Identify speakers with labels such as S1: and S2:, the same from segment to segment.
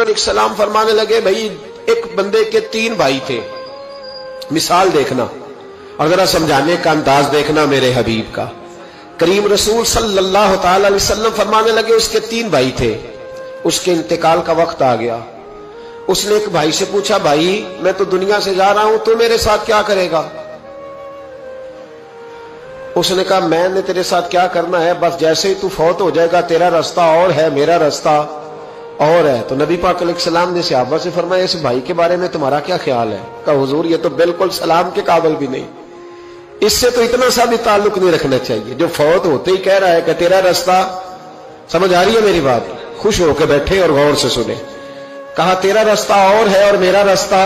S1: علیہ السلام فرمانے لگے بھائی ایک بندے کے 3 بھائی تھے، مثال دیکھنا اور ذرا سمجھانے کا انداز دیکھنا میرے حبیب کا۔ کریم رسول صلی اللہ تعالی علیہ وسلم فرمانے لگے اس کے 3 بھائی تھے، اس کے انتقال کا وقت آ گیا۔ اس نے ایک بھائی سے پوچھا بھائی میں تو دنیا سے جا رہا ہوں، تو میرے ساتھ کیا کرے گا؟ اس نے کہا میں نے تیرے ساتھ کیا کرنا ہے، بس جیسے ہی تو فوت ہو جائے گا تیرا رستہ اور ہے میرا رستہ اور ہے۔ تو نبی پاک علیہ السلام نے صحابہ سے فرمایا اس بھائی کے بارے میں تمہارا کیا خیال ہے؟ کہا حضور یہ تو بالکل سلام کے قابل بھی نہیں، اس سے تو اتنا سا بھی تعلق نہیں رکھنا چاہیے، جو فوت ہوتے ہی کہہ رہا ہے کہ تیرا رستہ۔ سمجھ آ رہی ہے میری بات؟ خوش ہو کے بیٹھے اور غور سے سنے۔ کہا تیرا رستہ اور ہے اور میرا رستہ،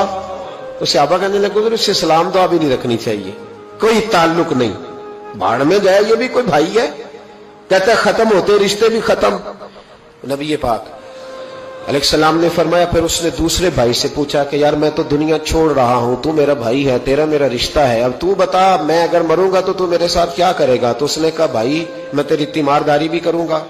S1: تو صحابہ کہنے لگے حضور اس سے سلام دعا بھی نہیں رکھنی چاہیے، کوئی تعلق نہیں، بھاڑ میں جائے یہ بھی کوئی بھائی ہے؟ کہتے ہیں ختم ہوتے رشتے بھی ختم۔ نبی پاک علیہ السلام نے فرمایا پھر اس نے دوسرے بھائی سے پوچھا کہ یار میں تو دنیا چھوڑ رہا ہوں، تو میرا بھائی ہے، تیرا میرا رشتہ ہے، اب تو بتا میں اگر مروں گا تو میرے ساتھ کیا کرے گا؟ تو اس نے کہا بھائی میں تیری تیمارداری بھی کروں گا،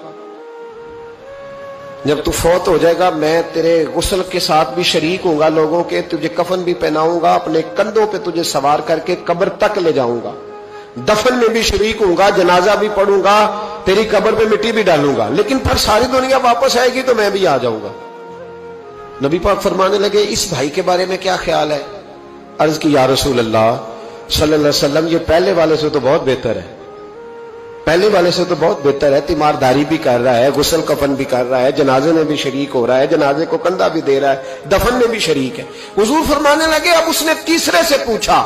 S1: جب تو فوت ہو جائے گا میں تیرے غسل کے ساتھ بھی شریک ہوں گا، لوگوں کے تجھے کفن بھی پہناؤں گا، اپنے کندھوں پہ تجھے سوار کر کے قبر تک لے جاؤں گا، دفن میں بھی شریک ہوں گا، جنازہ بھی پڑھوں گا، تیری قبر پہ مٹی بھی ڈالوں گا، لیکن پھر ساری دنیا واپس آئے گی تو میں بھی آ جاؤں گا۔ نبی پاک فرمانے لگے اس بھائی کے بارے میں کیا خیال ہے؟ عرض کی یا رسول اللہ صلی اللہ علیہ وسلم یہ پہلے والے سے تو بہت بہتر ہے، پہلے والے سے تو بہت بہتر ہے، تیمارداری بھی کر رہا ہے، غسل کفن بھی کر رہا ہے، جنازے میں بھی شریک ہو رہا ہے، جنازے کو کندھا بھی دے رہا ہے، دفن میں بھی شریک ہے۔ حضور فرمانے لگے اب اس نے تیسرے سے پوچھا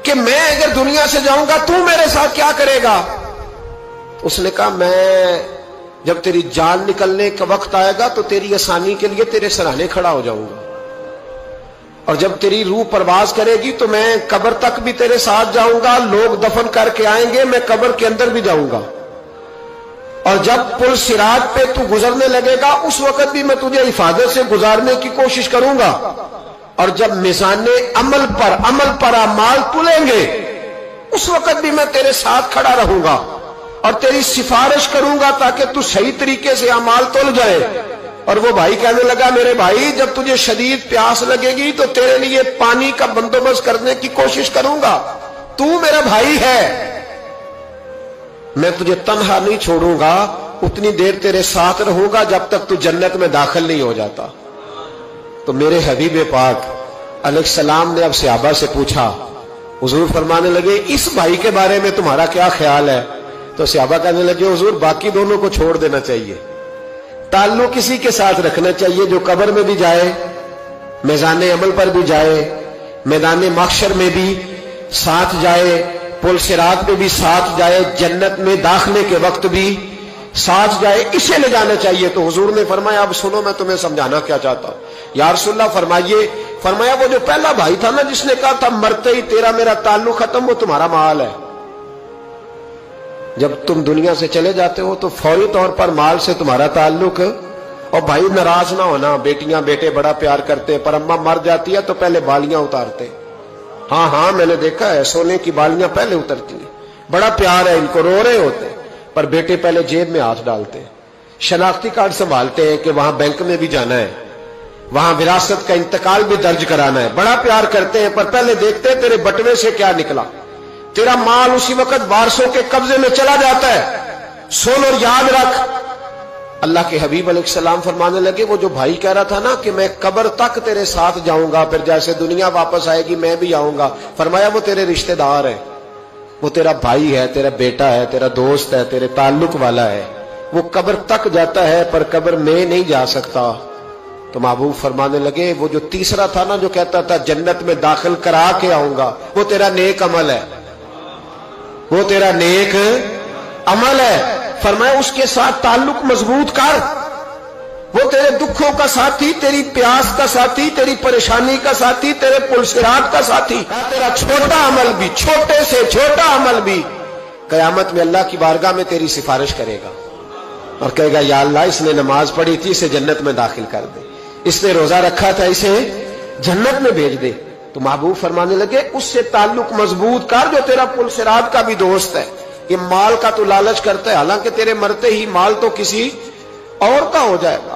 S1: کہ میں اگر دنیا سے جاؤں گا تو میرے ساتھ کیا کرے گا؟ اس نے کہا میں جب تیری جان نکلنے کا وقت آئے گا تو تیری آسانی کے لیے تیرے سرانے کھڑا ہو جاؤں گا، اور جب تیری روح پرواز کرے گی تو میں قبر تک بھی تیرے ساتھ جاؤں گا، لوگ دفن کر کے آئیں گے، میں قبر کے اندر بھی جاؤں گا، اور جب پل صراط پہ تو گزرنے لگے گا اس وقت بھی میں تجھے حفاظت سے گزارنے کی کوشش کروں گا، اور جب میزان عمل پر اعمال تلیں گے اس وقت بھی میں تیرے ساتھ کھڑا رہوں گا اور تیری سفارش کروں گا تاکہ تو صحیح طریقے سے اعمال تل جائے۔ اور وہ بھائی کہنے لگا میرے بھائی جب تجھے شدید پیاس لگے گی تو تیرے لیے پانی کا بندوبست کرنے کی کوشش کروں گا، تو میرا بھائی ہے، میں تجھے تنہا نہیں چھوڑوں گا، اتنی دیر تیرے ساتھ رہوں گا جب تک تو جنت میں داخل نہیں ہو جاتا۔ تو میرے حبیب پاک علیہ السلام نے اب صحابہ سے پوچھا، حضور فرمانے لگے اس بھائی کے بارے میں تمہارا کیا خیال ہے؟ تو صحابہ کہنے لگے حضور باقی دونوں کو چھوڑ دینا چاہیے، تعلق کسی کے ساتھ رکھنا چاہیے جو قبر میں بھی جائے، میزان عمل پر بھی جائے، میدان محشر میں بھی ساتھ جائے، پل صراط پہ بھی ساتھ جائے، جنت میں داخلے کے وقت بھی ساتھ جائے، اسے لے جانا چاہیے۔ تو حضور نے فرمایا اب سنو میں تمہیں سمجھانا کیا چاہتا ہوں۔ یا رسول اللہ فرمائیے۔ فرمایا وہ جو پہلا بھائی تھا نا جس نے کہا تھا مرتے ہی تیرا میرا تعلق ختم، وہ تمہارا مال ہے، جب تم دنیا سے چلے جاتے ہو تو فوری طور پر مال سے تمہارا تعلق۔ اور بھائی ناراض نہ ہونا، بیٹیاں بیٹے بڑا پیار کرتے ہیں، پر اماں مر جاتی ہے تو پہلے بالیاں اتارتے، ہاں میں نے دیکھا ہے، سونے کی بالیاں پہلے اترتی ہیں، بڑا پیار ہے ان کو، رو رہے ہوتے، پر بیٹے پہلے جیب میں ہاتھ ڈالتے، شناختی کارڈ سنبھالتے ہیں کہ وہاں بینک میں بھی جانا ہے، وہاں وراثت کا انتقال بھی درج کرانا ہے، بڑا پیار کرتے ہیں، پر پہلے دیکھتے ہیں تیرے بٹوے سے کیا نکلا، تیرا مال اسی وقت وارثوں کے قبضے میں چلا جاتا ہے، سن اور یاد رکھ۔ اللہ کے حبیب علیہ السلام فرمانے لگے وہ جو بھائی کہہ رہا تھا نا کہ میں قبر تک تیرے ساتھ جاؤں گا، پھر جیسے دنیا واپس آئے گی میں بھی آؤں گا، فرمایا وہ تیرے رشتہ دار ہے، وہ تیرا بھائی ہے، تیرا بیٹا ہے، تیرا دوست ہے، تیرے تعلق والا ہے، وہ قبر تک جاتا ہے پر قبر میں نہیں جا سکتا۔ تو محبوب فرمانے لگے وہ جو تیسرا تھا نا جو کہتا تھا جنت میں داخل کرا کے آؤں گا، وہ تیرا نیک عمل ہے، وہ تیرا نیک عمل ہے، فرمایا اس کے ساتھ تعلق مضبوط کر، وہ تیرے دکھوں کا ساتھی، تیری پیاس کا ساتھی، تیری پریشانی کا ساتھی، تیرے پل صراط کا ساتھی، تیرا چھوٹا عمل بھی، چھوٹے سے چھوٹا عمل بھی قیامت میں اللہ کی بارگاہ میں تیری سفارش کرے گا اور کہے گا یا اللہ اس نے نماز پڑھی تھی اسے جنت میں داخل کر دے، اس نے روزہ رکھا تھا اسے جنت میں بھیج دے۔ تو محبوب فرمانے لگے اس سے تعلق مضبوط کر جو تیرا پل صراط کا بھی دوست ہے۔ یہ مال کا تو لالچ کرتا ہے، حالانکہ تیرے مرتے ہی مال تو کسی اور کا ہو جائے گا،